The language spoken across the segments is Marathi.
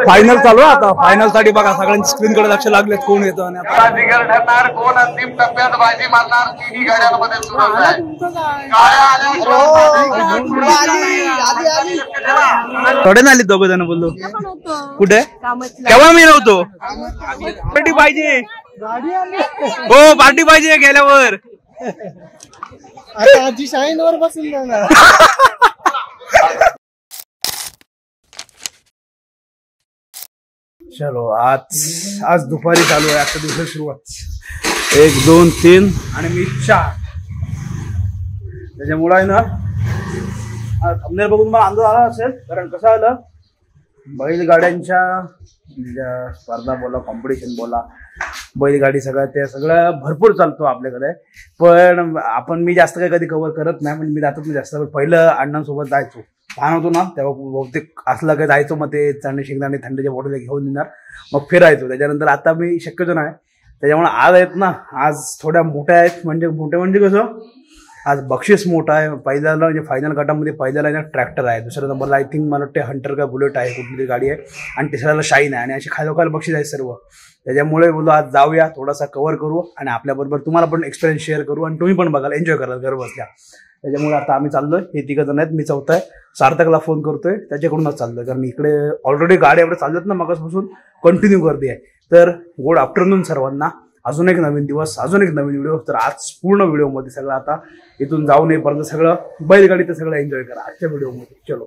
फायनल चालू आहे आता. फायनल साठी बघा सगळ्यांची स्क्रीन कडे लक्ष लागले कोण येतो आणि ठरणार कोण अंतिम टप्प्यात बाजी मारणार तिन्ही गाड्यांमध्ये सुरू आहे. थोडे ना आले दोघ जण बोललो कुठे केव्हा मी नव्हतो. पार्टी पाहिजे हो पार्टी पाहिजे गेल्यावर आजी शाईन वर बसून ना. चलो आज दुपारी चालू आहे. आता दिवस सुरुवात 1 2 3 आणि मी 4. त्याच्यामुळे आहे ना थंबनेल बघून मला अंदाज आला असेल. कारण कसं आलं बैलगाड्यांच्या स्पर्धा बोला कॉम्पिटिशन बोला बैलगाडी सगळं भरपूर चालतो आपल्याकडे. पण मी जास्त काही कधी कव्हर करत नाही. म्हणजे मी जातो मी जास्त पहिलं अण्णांसोबत जायचो लहान होतो ना तेव्हा बहुतेक असलं काही जायचो. मग ते चांगले शेंगदाणे थंडीच्या बॉटल घेऊन येणार मग फिरायचो. त्याच्यानंतर आता मी शक्यतो नाही. त्याच्यामुळे आज आहेत ना आज थोड्या मोठ्या आहेत. म्हणजे कसं आज बक्षीस मोठं आहे. पहिल्याला म्हणजे फायनल गटामध्ये पहिल्याला ना ट्रॅक्टर आहे. दुसऱ्या नंबरला आय थिंक मला वाटते हंटर का बुलेट आहे कुठली गाडी आहे. आणि तिसऱ्याला शाईन आहे. आणि अशी खालोखाल बक्षीस आहे सर्व. त्याच्यामुळे बोलू आज जाऊया थोडासा कव्हर करू आणि आपल्याबरोबर तुम्हाला पण एक्सपिरियन्स शेअर करू आणि तुम्ही पण बघाल एन्जॉय कराल घर बसल्या. त्याच्यामुळे आता आम्ही चाललोय. हे 3 जण आहेत. मी 4था आहे. सार्थकला फोन करतोय त्याच्याकडूनच चाललोय. कारण इकडे ऑलरेडी गाड्या एवढे चालतात ना मगासपासून कंटिन्यू गर्दी आहे. तर गुड आफ्टरनून सर्वांना. अजून एक नवीन दिवस अजून एक नवीन व्हिडिओ. तर आज पूर्ण व्हिडिओमध्ये सगळं आता इथून जाऊन येईपर्यंत सगळं बैलगाडीचं सगळं एन्जॉय करा आजच्या व्हिडिओमध्ये. चलो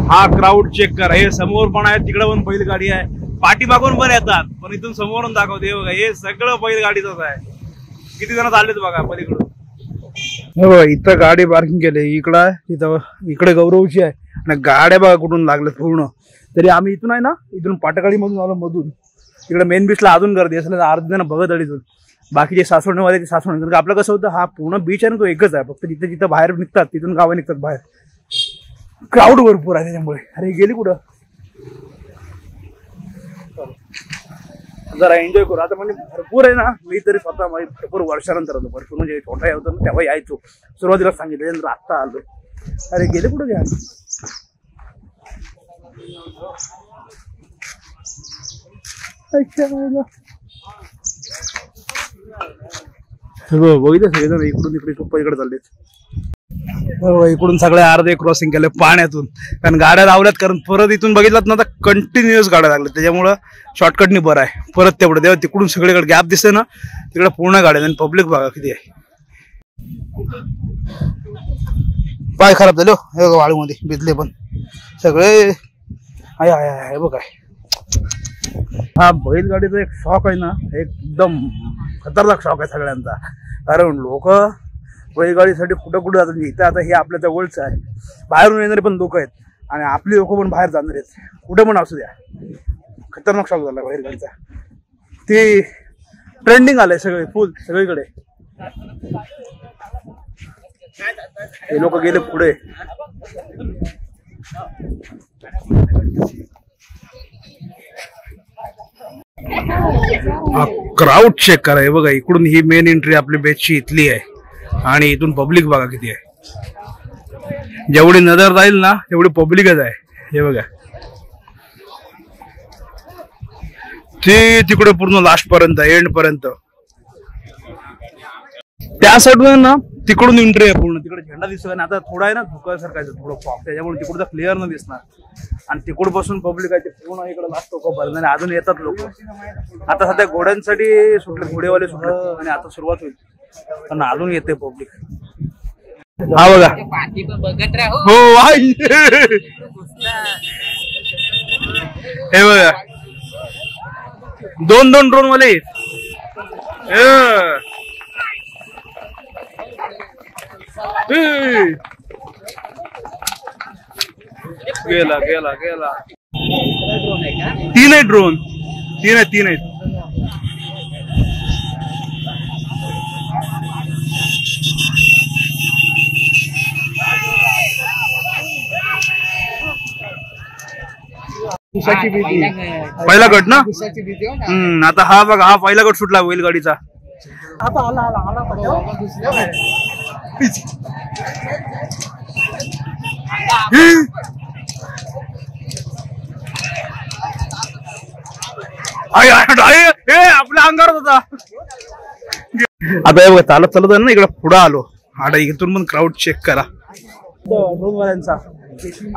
हा क्राऊड चेक करा. हे समोर पण आहे तिकडे पण बैलगाडी आहे. पाठीमागून पण येतात पण इथून समोरून दाखवते बघा. हे सगळं बैलगाडीच आहे. किती जण चाललेत बघा पलीकडून. इथं गाडी पार्किंग केली. इकडं आहे तिथं इकडे गौरवची आहे आणि गाड्या बघा कुठून लागल्यात पूर्ण. तरी आम्ही इथून आहे ना इथून पाटकाळी मधून आलो मधून. तिकडे मेन बीचला अजून गर्दी असेल अर्धे जण बघत अडीतून. बाकीचे सासवडवाले ते सासवड. कारण आपलं कसं होतं हा पूर्ण बीच आहे ना तो एकच आहे. फक्त जिथे जिथं बाहेर निघतात तिथून गावं निघतात बाहेर. क्राऊड भरपूर आहे त्याच्यामुळे. अरे गेली कुठं जरा एन्जॉय करू आता. म्हणजे भरपूर आहे ना. मी तरी स्वतः भरपूर वर्षानंतर आलो. भरपूर म्हणजे छोटा होतो ना तेव्हा यायचो. सुरुवातीला सांगितलं त्यानंतर आत्ता आलो. अरे गेले कुठं घ्या बघितलं सगळे इकडून इकडे खूप इकडे चाललेत. इकडून सगळे अर्धे क्रॉसिंग केले पाण्यातून. कारण गाड्या लावल्यात. कारण परत इथून बघितलं ना तर कंटिन्युअस गाड्या लागल्यात. त्याच्यामुळं शॉर्टकटनी बरं आहे. परत तेवढं तेव्हा तिकडून सगळीकडे गॅप दिसते ना तिकडे पूर्ण गाड्या. आणि पब्लिक बघा किती आहे. पाय खराब झाले हो वाळूमध्ये भिजले पण सगळे. आहे बघ काय हा बैलगाडीचा एक शॉक आहे ना एकदम खतरनाक शॉक आहे सगळ्यांचा. कारण लोक बैलगाडीसाठी कुठं जातात. इथं आता हे आपल्या जवळचं आहे. बाहेरून येणारे पण लोक आहेत आणि आपली लोक पण बाहेर जाणार आहेत. कुठे पण असू द्या. खतरनाक शॉक झाला बैलगाडीचा. ते ट्रेंडिंग आलंय सगळे फुल सगळीकडे. हे लोक गेले पुढे. क्राऊड चेक करा. हे बघा इकडून ही मेन एंट्री आपली बेचची इथली आहे. आणि इथून पब्लिक बघा किती आहे. जेवढी नजर जाईल ना तेवढी पब्लिकच आहे. हे बघा ते तिकडे पूर्ण लास्ट पर्यंत एंड पर्यंत. त्या साईडून ना तिकडून एंट्री आहे पूर्ण. तिकडे झेंडा दिसतो. आणि आता थोडा आहे ना धुका सारखायचं थोडं फॉग. त्याच्यामुळे तिकडचं क्लिअर न दिसणार. आणि तिकडून बसून पब्लिक आहे ते पूर्ण इकडे लास्ट टोकापर्यंत. आणि अजून येतात लोक. आता सध्या घोड्यांसाठी सुटले घोडेवाले सुटले आणि आता सुरुवात होईल. पण अजून येते पब्लिक. हा बघा हो हे बघा 2 ड्रोन वाले. गेला गेला गेला. 3 आहेत ड्रोन. 3 आहेत. पहिला गट ना. आता हा बघा हा पहिला गट सुटला बैलगाडीचा. आपल्या अंगावर होता. आता हे बघा चालत चालत ना इकडे पुढे आलो. आता इथून पण क्राऊड चेक करा ड्रोनवाल्यांचा.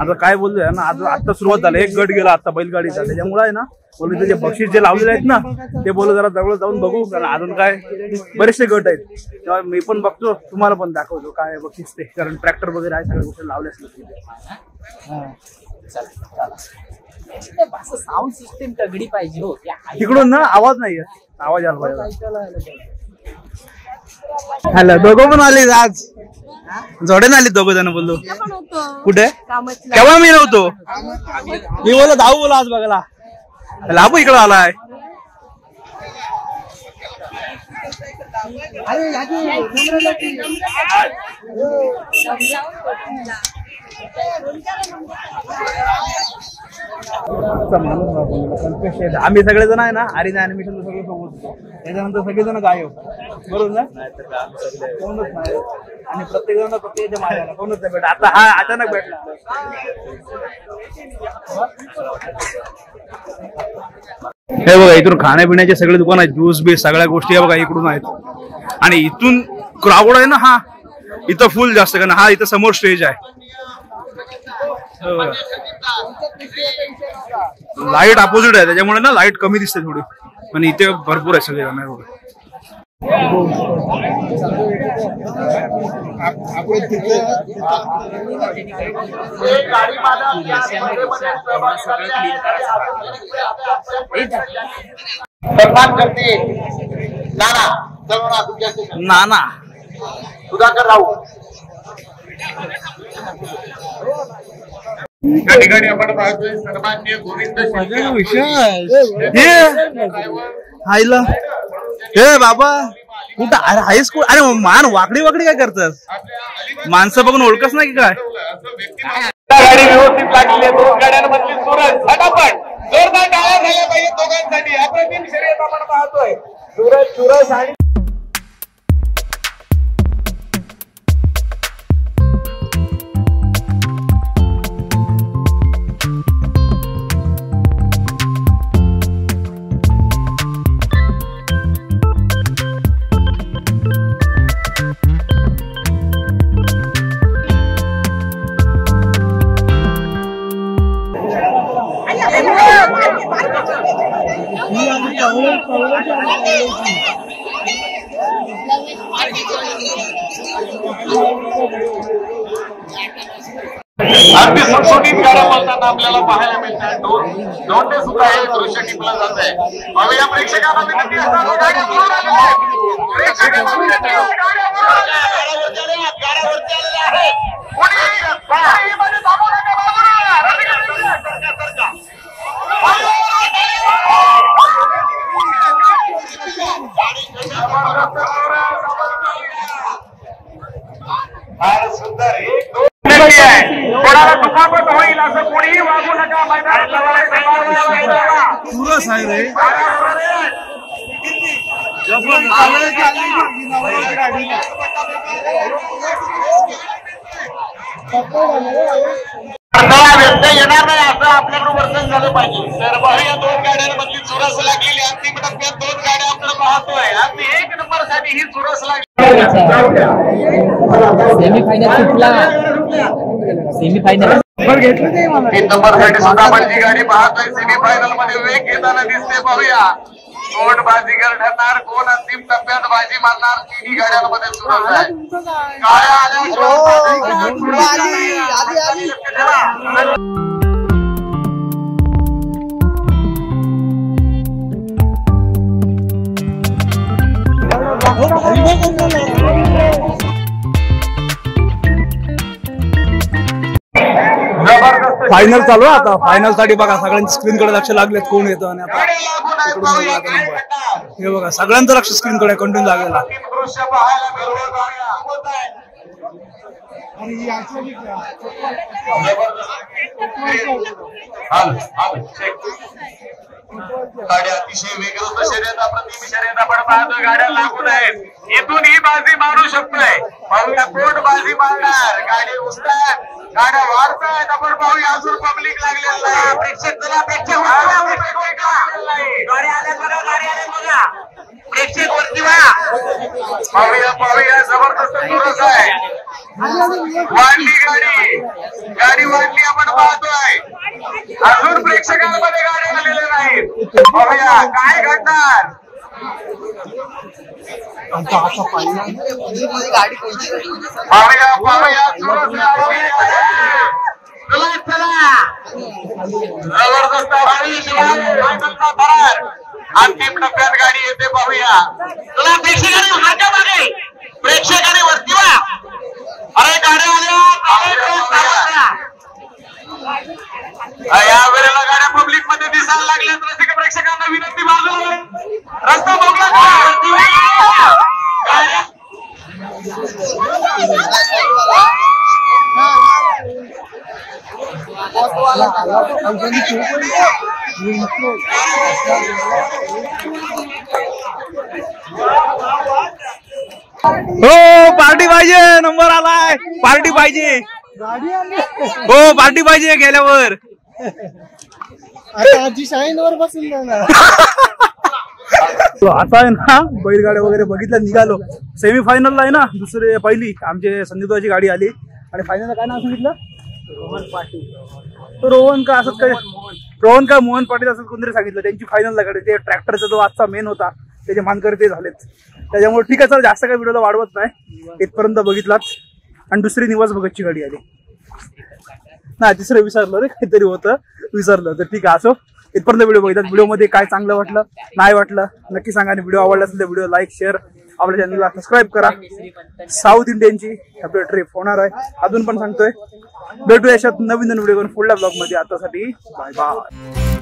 आता काय बोलतोय ना, आता सुरुवात झाली. एक गट गेला आता बैलगाडीचा, त्याच्यामुळे आहे ना बोलू जे बक्षीस जे लावलेले आहेत ना ते बोलू जरा जवळ जाऊन बघू, कारण अजून काय बरेचसे गट आहेत. तेव्हा मी पण बघतो, तुम्हाला पण दाखवतो काय बक्षीस ते, कारण ट्रॅक्टर वगैरे आहे सगळ्या गोष्टी लावल्या असतील. साऊंड सिस्टीम तगडी पाहिजे हो. तिकडून ना आवाज नाहीये, आवाज आला पाहिजे. हॅलो, दोघं पण आले आज, जोड्याने आले दोघं जण. बोललो कुठे, केव्हा मी नव्हतो. मी बोललो धावू बोला आज बघायला. लाभू इकडं आलाय. आम्ही सगळेजण आहे ना आर्यन अॅनिमेशन सगळं सोबत होतो. त्याच्यानंतर सगळेजण गायब, बरोबर ना, कोणच नाही. आणि प्रत्येक जण प्रत्येकाच्या मार्गाला कोणच नाही भेटला. आता हा अचानक भेटला. हे बघा इथून खाण्यापिण्याचे सगळे दुकान आहेत, ज्यूस बीस सगळ्या गोष्टी बघा इकडून आहेत. आणि इथून क्राऊड आहे ना, हा इथं फुल जास्त, कारण हा इथं समोर स्टेज आहे. लाईट अपोजिट आहे त्याच्यामुळे ना लाईट कमी दिसते थोडी, आणि इथे भरपूर आहे सगळे जण. नाना सुधाकर राऊत या ठिकाणी आपण पाहतोय सन्माननीय गोविंद आईला. हे बाबा कुठं, अरे हायस्कूल, अरे मान वाकडी वाकडी काय करतात माणसं बघून ओळखच नाही की काय. गाडी व्यवस्थित लागली, 2 गाड्यांमधली सूरज झटापट जोरदार टाळ्या झाल्या पाहिजे दोघांसाठी. अप्रतिम शर्यत आपण पाहतोय. सूरज आणि अगदी सुटसुटीत गाड्या पळताना आपल्याला पाहायला मिळतात. दोंडे सुद्धा हे दृश्य टिपलं जात आहे. या प्रेक्षकांना विनंती असतात, गाड्या दूर आलेल्या आहेत. प्रेक्षकांना विनंती आहे, गाड्या दूर आलेल्या आहेत. गाड्यावरती आलेल्या आहेत. कोणी मध्ये थांबू नका, बाजूला फार सुंदर. एक कोणाला दुखापत होईल असं कोणीही वागू नका. सुरस आहे रे. येणार नाही असं आपल्याकडून वर्तन झालं पाहिजे. तर या 2 गाड्यांमधली चुरस लागलेली अंतिम टप्प्यात 2 गाड्या आपण पाहतोय. अगदी 1 नंबर साठी ही चुरस लागली. सेमीफायनल सुटला. सेमीफायनल 3 नंबर साठी सुद्धा आपण जी गाडी पाहतोय सेमीफायनल मध्ये वेग घेताना दिसते. पाहूया कोण बाजीगर ठरणार, कोण अंतिम टप्प्यात बाजी मारणार. 3ही गाड्यांमध्ये चुरस आहे. गाड्या आल्या फायनल चालू आहे. आता फायनल साठी बघा सगळ्यांच्या स्क्रीन कडे लक्ष लागलेत, कोण येतं. आणि आता हे बघा सगळ्यांचं लक्ष स्क्रीन कडे कंटिन्यू लागलेला. दृश्य पाहायला मिळत गाड्या अतिशय वेगळं शर्यत अप्रतिम शर्यत आपण पाहतोय. गाड्या लागून आहेत. इथून ही बाजी मारू शकतोय. पाहूया कोण बाजी मारणार. गाडी उचलतात, गाड्या वाढतायत. आपण पाहूया अजून पब्लिक लागलेलं नाही. प्रेक्षक गाड्या आल्या पाहूया जबरदस्त चुरस आहे. वाढली गाडी वाढली आपण पाहतोय. अजून प्रेक्षकांमध्ये गाड्या आलेल्या नाहीत. पाहूया काय घडणार. पाहूया चुरस जबरदस्त अंतिम टप्प्यात गाडी येते. पाहूया चला प्रेक्षकांनी हाच्या मागे प्रेक्षकांनी वरती वा. अरे गाड्या आल्या. या वेळेला गाड्या पब्लिक मध्ये दिसायला लागल्यात. रसिक प्रेक्षकांना विनंती बाजूला रस्ता बघला हो पार्टी पाहिजे. नंबर आलाय. पार्टी पाहिजे. हो पार्टी पाहिजे गेल्यावर. आता आजी शाईनवर बसून जाणार. आता आहे ना बैलगाड्या वगैरे बघितल्या निघालो. सेमीफायनलला आहे ना पहिली आमचे संदीपची गाडी आली आणि फायनलला काय नाव सांगितलं. रोहन पाटील. रोहन का असं काय रोहन का मोहन पाटील असं कोणतरी सांगितलं. त्यांची फायनलला गाडी ते ट्रॅक्टरचा जो आजचा मेन होता त्याचे मानकरी ते झालेत. त्याच्यामुळे ठीक आहे चल जास्त काही व्हिडिओला वाढवत नाही. इथपर्यंत बघितलाच. आणि दुसरी निवास भगतची गाडी आली ना. तिसरं विसरलं रे काहीतरी होतं विसरलं. तर ठीक आहे असो. इथपर्यंत व्हिडिओ बघितला. व्हिडिओमध्ये काय चांगलं वाटलं नाही वाटलं नक्की सांगा. आणि व्हिडिओ आवडला असेल तर व्हिडिओ लाईक शेअर आपल्या चॅनलला सबस्क्राईब करा. साऊथ इंडियनची आपली ट्रिप होणार आहे. अजून पण सांगतोय भेटूया अशात नवीन व्हिडिओ करून पुढल्या ब्लॉग मध्ये. आतासाठी बाय बाय.